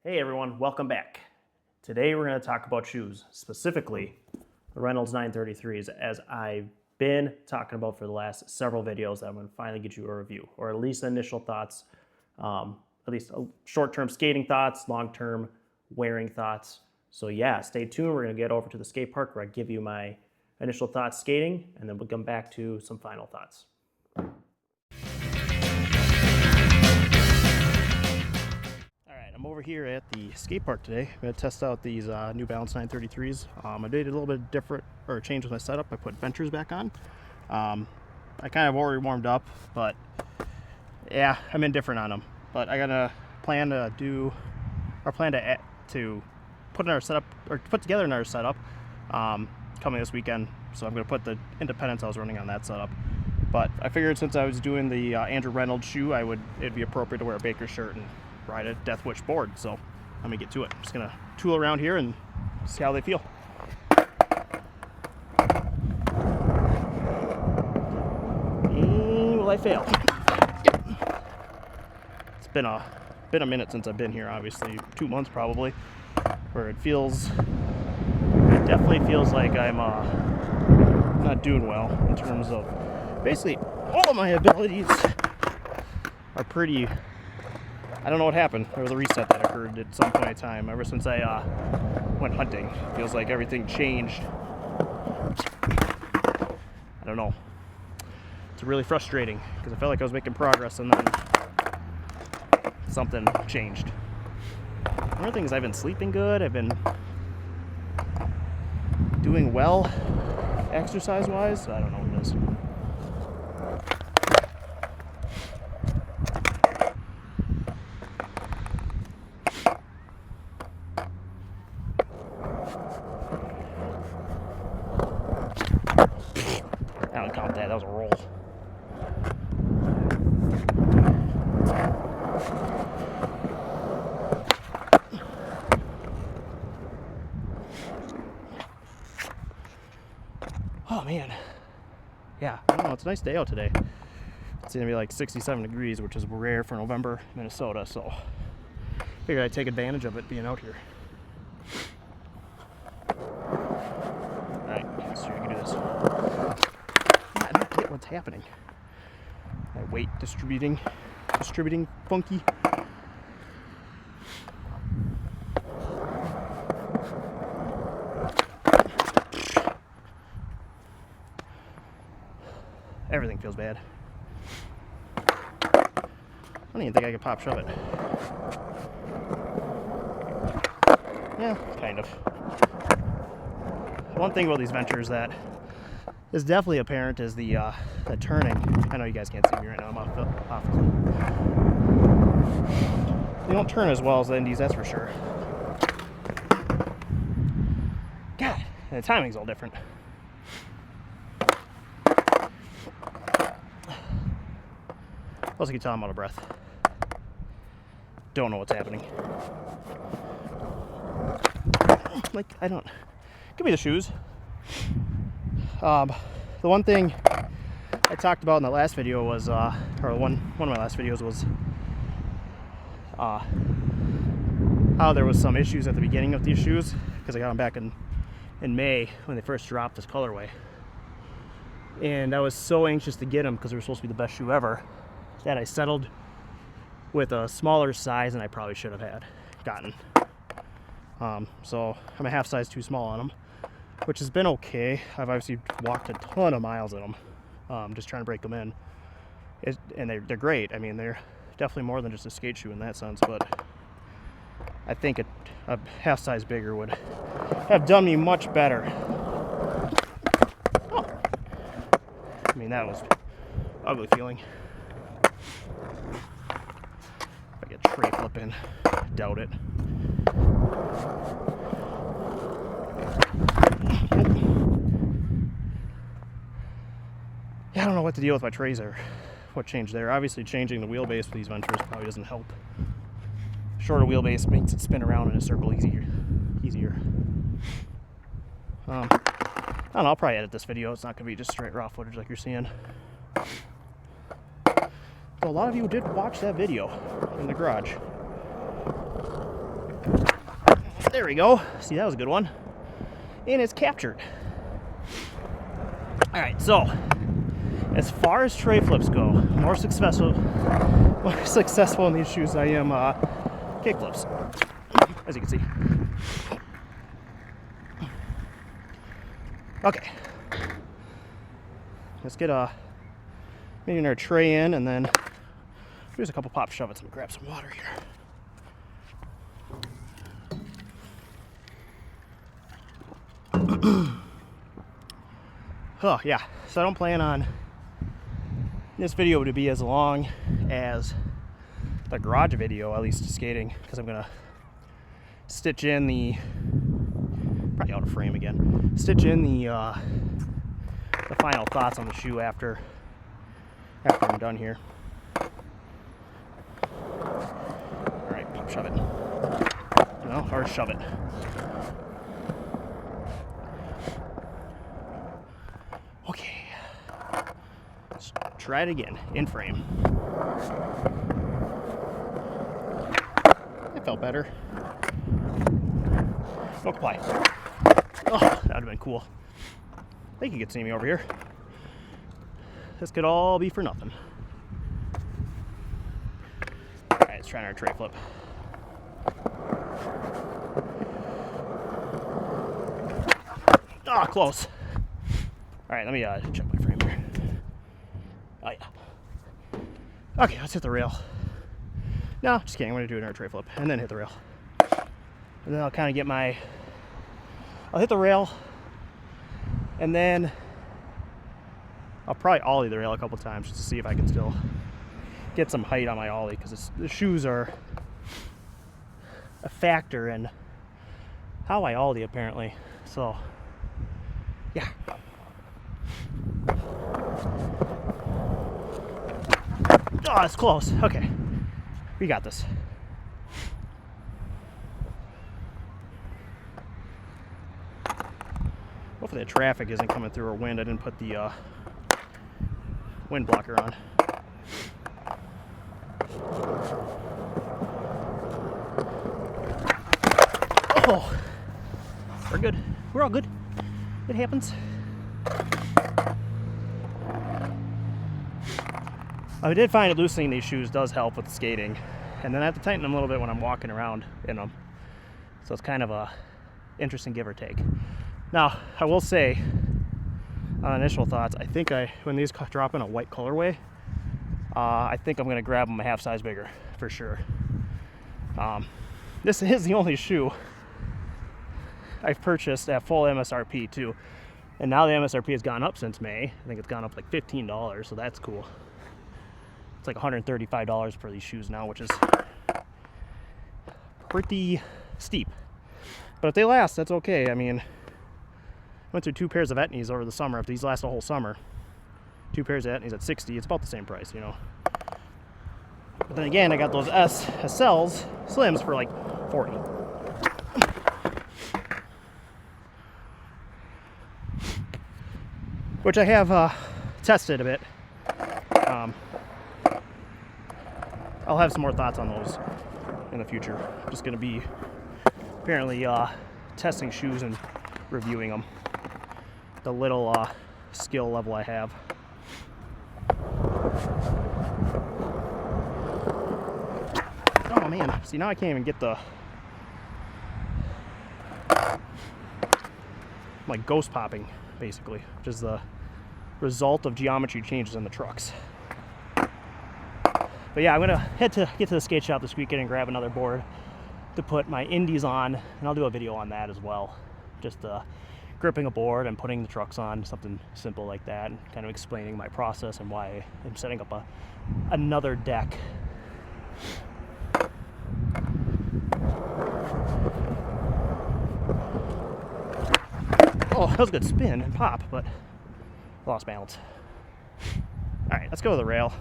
Hey everyone, welcome back. Today we're going to talk about shoes, specifically the Reynolds 933s, as I've been talking about for the last several videos. I'm going to finally get you a review, or at least initial thoughts, at least short-term skating thoughts, long-term wearing thoughts. So yeah, stay tuned. We're going to get over to the skate park where I give you my initial thoughts skating, and then we'll come back to some final thoughts. I'm over here at the skate park today. I'm going to test out these New Balance 933s. I did a little bit different, or change with my setup. I put ventures back on. I kind of already warmed up, but yeah, I'm indifferent on them. But I got a plan to do, or plan to put in our setup, or put together another setup coming this weekend. So I'm going to put the Independence I was running on that setup. But I figured since I was doing the Andrew Reynolds shoe, it'd be appropriate to wear a Baker shirt and ride a Death Wish board. So let me get to it. I'm just gonna tool around here and see how they feel. And will I fail? It's been a minute since I've been here, obviously 2 months probably, where it definitely feels like I'm not doing well in terms of basically all of my abilities are pretty. I don't know what happened. There was a reset that occurred at some point in time. Ever since I went hunting, it feels like everything changed. I don't know. It's really frustrating because I felt like I was making progress and then something changed. Another thing is I've been sleeping good. I've been doing well exercise-wise. I don't know what it is. I don't count that. That was a roll. Oh man. Yeah, I don't know. It's a nice day out today. It's gonna be like 67 degrees, which is rare for November, Minnesota. So figured I'd take advantage of it being out here. All right, let's see if I can do this. I don't get what's happening. My weight distributing funky. Everything feels bad. I don't even think I could pop shove it. Yeah, kind of. One thing about these ventures that is definitely apparent is the turning. I know you guys can't see me right now. I'm off. They don't turn as well as the Indies, that's for sure. God, and the timing's all different. Plus, I can tell I'm out of breath. Don't know what's happening. Like, I don't. Give me the shoes. The one thing I talked about in the last video was, or one of my last videos was, how there was some issues at the beginning of these shoes because I got them back in May when they first dropped this colorway, and I was so anxious to get them because they were supposed to be the best shoe ever that I settled with a smaller size than I probably should have gotten. So I'm a half size too small on them, which has been okay. I've obviously walked a ton of miles in them, just trying to break them in. And they're great. I mean, they're definitely more than just a skate shoe in that sense, but I think a half size bigger would have done me much better. Oh. I mean, that was an ugly feeling. If I get tray flip in, doubt it. Yeah, I don't know what the deal with my trays are. What changed there? Obviously, changing the wheelbase for these ventures probably doesn't help. Shorter wheelbase makes it spin around in a circle easier. I don't know, I'll probably edit this video. It's not going to be just straight raw footage like you're seeing. So a lot of you did watch that video in the garage. There we go. See, that was a good one. And it's captured. All right, so as far as tray flips go, more successful in these shoes than I am kick flips, as you can see. Okay, let's get maybe another tray in, and then there's a couple pop shove-its. Let me grab some water here. Oh yeah, so I don't plan on this video to be as long as the garage video, at least skating, because I'm gonna stitch in the, probably out of frame again, stitch in the final thoughts on the shoe after I'm done here. All right, pop shove it. No, or shove it. Okay, let's try it again, in frame. It felt better. No apply. Oh, that would have been cool. I think you could see me over here. This could all be for nothing. All right, let's try our tray flip. Ah, close. All right, let me check my frame here. Oh yeah. Okay, let's hit the rail. No, just kidding. I'm gonna do another tray flip and then hit the rail. And then I'll kind of get I'll hit the rail, and then I'll probably ollie the rail a couple times just to see if I can still get some height on my ollie, because the shoes are a factor in how I ollie apparently. So yeah. Oh, it's close. Okay, we got this. Hopefully the traffic isn't coming through or wind. I didn't put the wind blocker on. Oh, we're good. We're all good. It happens. I did find that loosening these shoes does help with skating, and then I have to tighten them a little bit when I'm walking around in them. So it's kind of a interesting give or take. Now, I will say, on initial thoughts, I think when these drop in a white colorway, I think I'm going to grab them a half size bigger for sure. This is the only shoe I've purchased at full MSRP too, and now the MSRP has gone up since May. I think it's gone up like $15, so that's cool. It's like $135 for these shoes now, which is pretty steep. But if they last, that's okay. I mean, I went through 2 pairs of Etnies over the summer. If these last a whole summer, 2 pairs of Etnies at $60, it's about the same price, you know. But then again, I got those SLs, Slims, for like $40. Which I have tested a bit. I'll have some more thoughts on those in the future. I'm just going to be apparently testing shoes and reviewing them. The little skill level I have. Oh man, see, now I can't even get the like ghost popping, basically, which is the result of geometry changes in the trucks. But yeah, I'm gonna get to the skate shop this weekend and grab another board to put my indies on, and I'll do a video on that as well. Just gripping a board and putting the trucks on, something simple like that, and kind of explaining my process and why I'm setting up another deck. Oh, that was a good spin and pop, but lost balance. All right, let's go to the rail.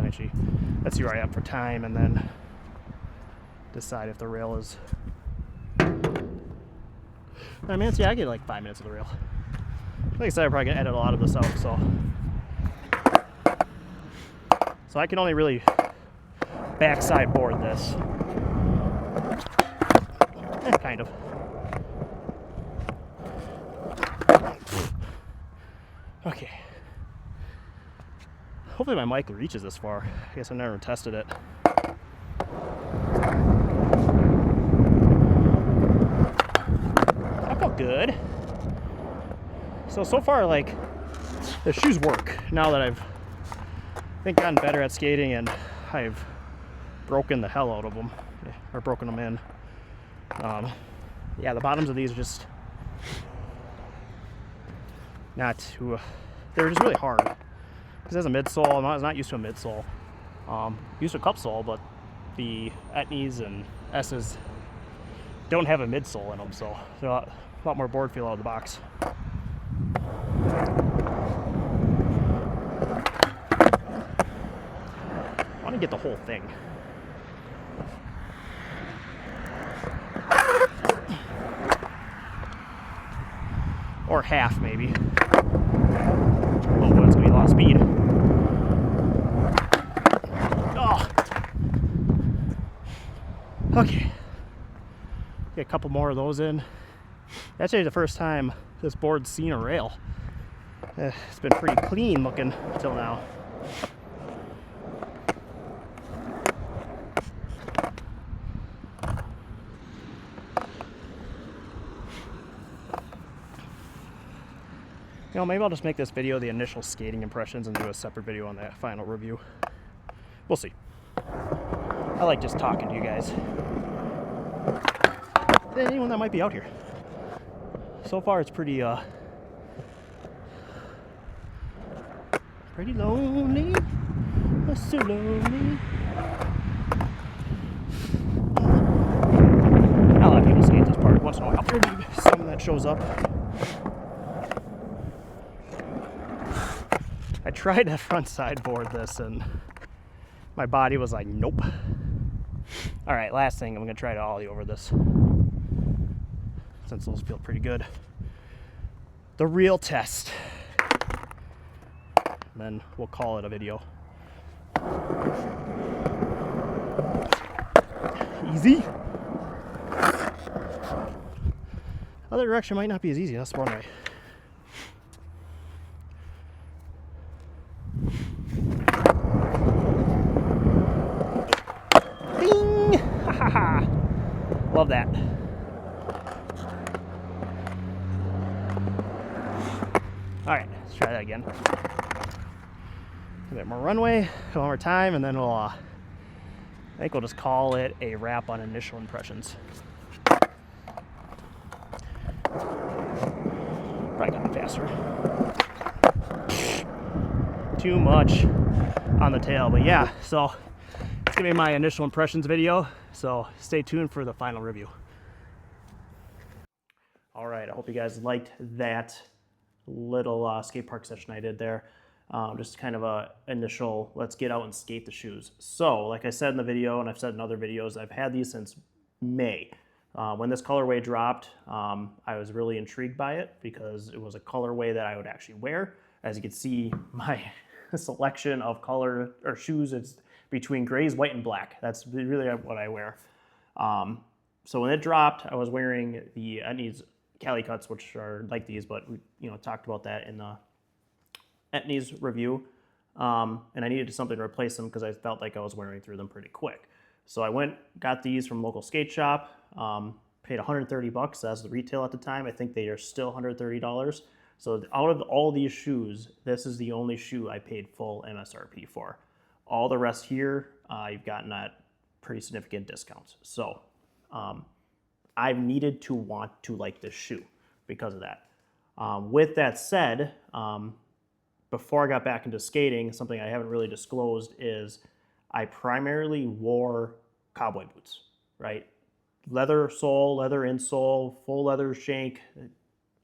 Actually, let's see where I am for time, and then decide if the rail is 9 minutes. Yeah, I get like 5 minutes of the rail. Like I said, I'm probably gonna edit a lot of this out, so I can only really backside board this. Kind of. Okay. Hopefully my mic reaches this far. I guess I've never tested it. That felt good. So far, like, the shoes work now that I've, I think, gotten better at skating, and I've broken the hell out of them, or broken them in. Yeah, the bottoms of these are just not too, they're just really hard. Because as a midsole, I was not used to a midsole. Used to a cup sole, but the Etnies and S's don't have a midsole in them, so they're a lot more board feel out of the box. I want to get the whole thing. Or half, maybe. Oh, boy, it's going to be a lot of speed. Oh. Okay. Get a couple more of those in. Actually, the first time this board's seen a rail. It's been pretty clean looking until now. You know, maybe I'll just make this video the initial skating impressions and do a separate video on that final review. We'll see. I like just talking to you guys. Anyone that might be out here. So far, it's pretty lonely. It's so lonely. A lot of people skate this part once in a while. Maybe someone that shows up. I tried to front side board this and my body was like, nope. All right, last thing, I'm gonna try to ollie over this since those feel pretty good. The real test. And then we'll call it a video. Easy. Other direction might not be as easy, that's one way. Love that. All right, let's try that again. A bit more runway, one more time, and then we'll, I think we'll just call it a wrap on initial impressions. Probably got faster. Too much on the tail, but yeah, so it's gonna be my initial impressions video. So stay tuned for the final review. All right, I hope you guys liked that little skate park session I did there. Just kind of a initial, let's get out and skate the shoes. So like I said in the video, and I've said in other videos, I've had these since May. When this colorway dropped, I was really intrigued by it because it was a colorway that I would actually wear. As you can see, my selection of color or shoes is between grays, white, and black. That's really what I wear. So when it dropped, I was wearing the Etnies Cali Cuts, which are like these, but we talked about that in the Etnies review. And I needed something to replace them because I felt like I was wearing through them pretty quick. So I went, got these from a local skate shop, paid $130. That's the retail at the time. I think they are still $130. So out of all these shoes, this is the only shoe I paid full MSRP for. All the rest here, you've gotten at pretty significant discounts. So I've needed to want to like this shoe because of that. With that said, before I got back into skating, something I haven't really disclosed is I primarily wore cowboy boots, right? Leather sole, leather insole, full leather shank,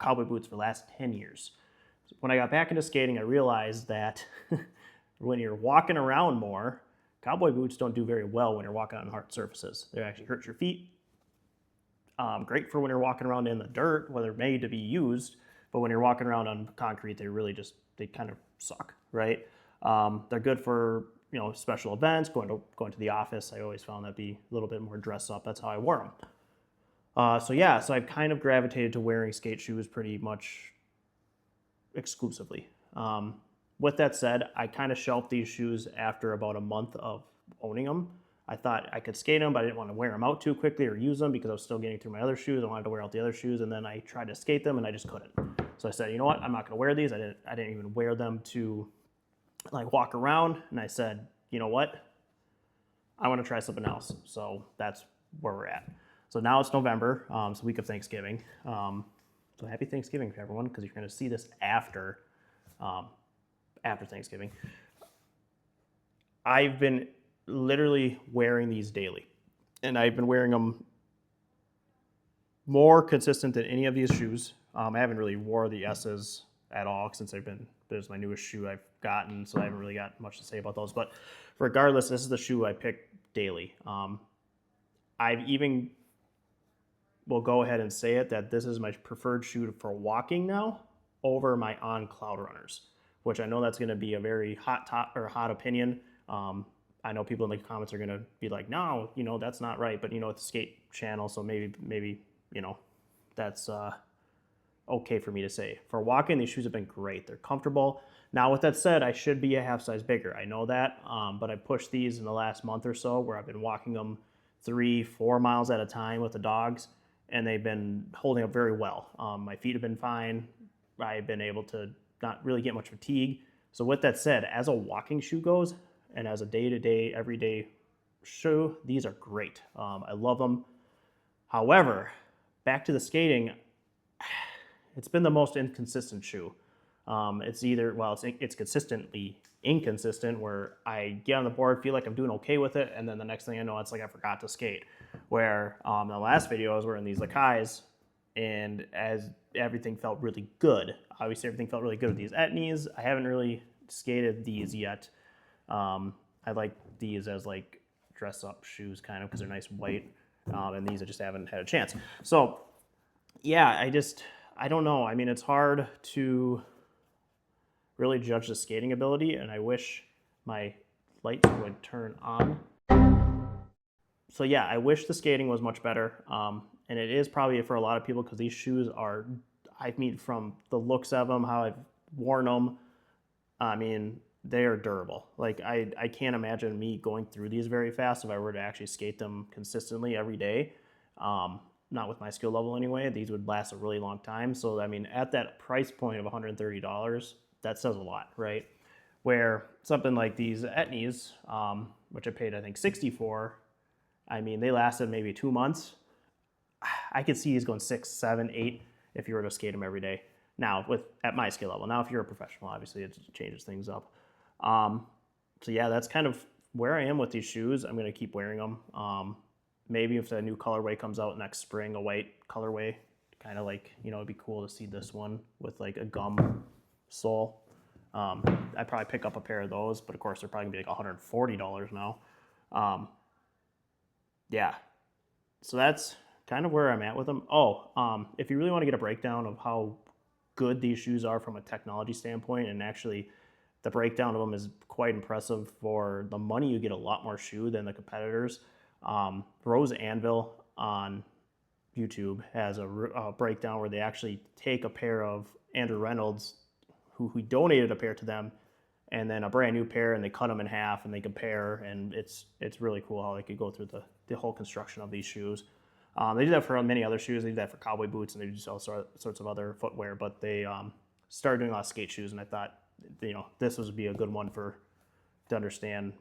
cowboy boots for the last 10 years. When I got back into skating, I realized that when you're walking around more, cowboy boots don't do very well when you're walking on hard surfaces. They actually hurt your feet. Great for when you're walking around in the dirt, where they're made to be used, but when you're walking around on concrete, they really just, they kind of suck, right? They're good for special events, going to the office. I always found that be a little bit more dress up. That's how I wore them. So I've kind of gravitated to wearing skate shoes pretty much exclusively. With that said, I kind of shelved these shoes after about a month of owning them. I thought I could skate them, but I didn't want to wear them out too quickly or use them because I was still getting through my other shoes. I wanted to wear out the other shoes, and then I tried to skate them, and I just couldn't. So I said, you know what? I'm not going to wear these. I didn't even wear them to like walk around. And I said, you know what? I want to try something else. So that's where we're at. So now it's November. It's the week of Thanksgiving. So happy Thanksgiving to everyone, because you're going to see this after Thanksgiving. I've been literally wearing these daily, and I've been wearing them more consistent than any of these shoes. I haven't really wore the S's at all since there's my newest shoe I've gotten, so I haven't really got much to say about those. But regardless, this is the shoe I pick daily. I've even will go ahead and say it that this is my preferred shoe for walking now over my on cloud runners, which I know that's going to be a very hot opinion. I know people in the comments are going to be like, no, that's not right. But it's a skate channel, so maybe that's okay for me to say. For walking, these shoes have been great. They're comfortable. Now, with that said, I should be a half size bigger. I know that, but I pushed these in the last month or so where I've been walking them 3-4 miles at a time with the dogs, and they've been holding up very well. My feet have been fine. I've been able to not really get much fatigue. So with that said, as a walking shoe goes, and as a day-to-day, everyday shoe, these are great. I love them. However, back to the skating, it's been the most inconsistent shoe. It's consistently inconsistent where I get on the board, feel like I'm doing okay with it, and then the next thing I know, it's like I forgot to skate. Where the last video I was wearing these Lakais, and as everything felt really good. Obviously, everything felt really good with these etnies. I haven't really skated these yet. I like these as like dress up shoes kind of because they're nice white, and these I just haven't had a chance. So yeah, I don't know. I mean, it's hard to really judge the skating ability, and I wish my lights would turn on. So yeah, I wish the skating was much better, and it is probably for a lot of people because these shoes are, I mean, from the looks of them, how I've worn them, I mean, they are durable. Like I can't imagine me going through these very fast if I were to actually skate them consistently every day. Not with my skill level anyway. These would last a really long time. So I mean, at that price point of $130, that says a lot, right? Where something like these etnies, which I paid I think $60 for, I mean, they lasted maybe 2 months. I could see these going 6, 7, 8 if you were to skate them every day. Now, at my skill level. Now, if you're a professional, obviously it changes things up. So yeah, that's kind of where I am with these shoes. I'm going to keep wearing them. Maybe if the new colorway comes out next spring, a white colorway, kind of like, it'd be cool to see this one with like a gum sole. I'd probably pick up a pair of those, but of course they're probably gonna be like $140 now. Yeah, so that's kind of where I'm at with them. If you really want to get a breakdown of how good these shoes are from a technology standpoint, and actually the breakdown of them is quite impressive for the money. You get a lot more shoe than the competitors. Rose Anvil on YouTube has a breakdown where they actually take a pair of Andrew Reynolds, who donated a pair to them, and then a brand new pair, and they cut them in half and they compare, and it's really cool how they could go through the whole construction of these shoes. They do that for many other shoes. They do that for cowboy boots, and they do all sorts of other footwear, but they started doing a lot of skate shoes, and I thought, this would be a good one to understand,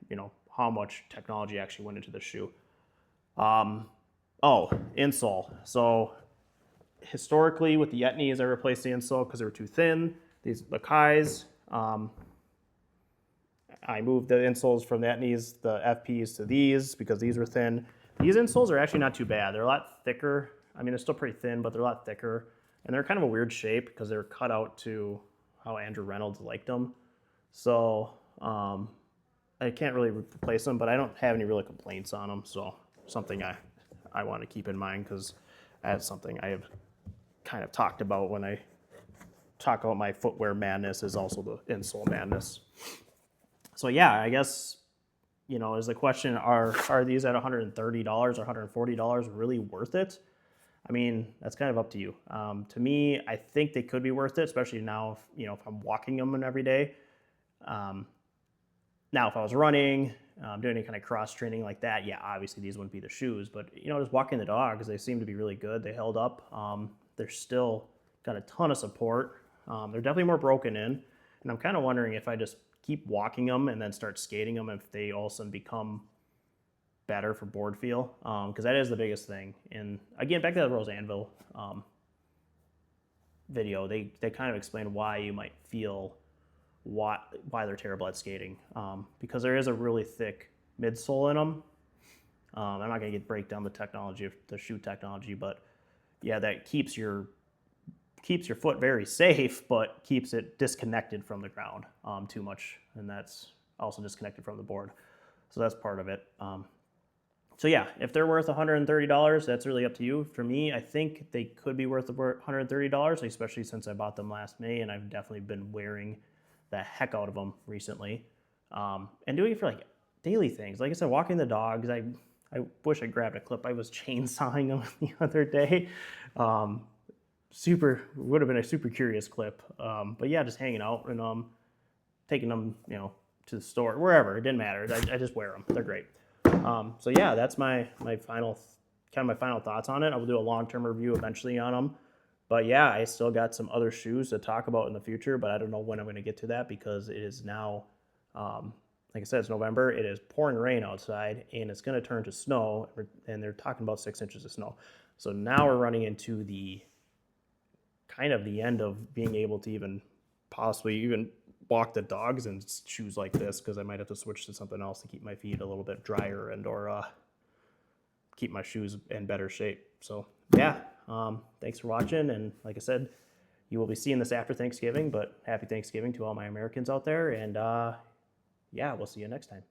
how much technology actually went into the shoe. Insole. So historically with the Etnies, I replaced the insole because they were too thin. These Lakais, I moved the insoles from the Etnies, the FPs to these because these were thin. These insoles are actually not too bad. They're a lot thicker. I mean, they're still pretty thin, but they're a lot thicker. And they're kind of a weird shape because they're cut out to how Andrew Reynolds liked them. So I can't really replace them, but I don't have any real complaints on them. So something I want to keep in mind because that's something I have kind of talked about when I talk about my footwear madness is also the insole madness. So yeah, I guess you know, is the question, are these at $130 or $140 really worth it? I mean, that's kind of up to you. To me, I think they could be worth it, especially now, you know, if I'm walking them every day. Now, if I was running, doing any kind of cross training like that, yeah, obviously these wouldn't be the shoes. But, you know, just walking the dogs, they seem to be really good. They held up. They're still got a ton of support. They're definitely more broken in. And I'm kind of wondering if I just keep walking them and then start skating them, if they all of a sudden become better for board feel. Because that is the biggest thing. And again, back to that Rose Anvil video, they kind of explain why you might feel why they're terrible at skating, because there is a really thick midsole in them. I'm not going to break down the technology of the shoe technology, but yeah, that keeps your foot very safe, but keeps it disconnected from the ground too much, and that's also disconnected from the board. So that's part of it. So yeah, if they're worth $130, that's really up to you. For me, I think they could be worth $130, especially since I bought them last May, and I've definitely been wearing the heck out of them recently, and doing it for like daily things. Like I said, walking the dogs. I wish I grabbed a clip. I was chainsawing them the other day. Would have been a super curious clip. But yeah, just hanging out and taking them, you know, to the store, wherever. It didn't matter. I just wear them. They're great. So yeah, that's my final thoughts on it. I will do a long-term review eventually on them. But yeah, I still got some other shoes to talk about in the future, but I don't know when I'm going to get to that, because it is now, like I said, it's November. It is pouring rain outside, and it's going to turn to snow, and they're talking about 6 inches of snow. So now we're running into the kind of the end of being able to even possibly even walk the dogs in shoes like this, because I might have to switch to something else to keep my feet a little bit drier and or keep my shoes in better shape. So yeah, thanks for watching, and like I said, you will be seeing this after Thanksgiving, but happy Thanksgiving to all my Americans out there, and yeah, we'll see you next time.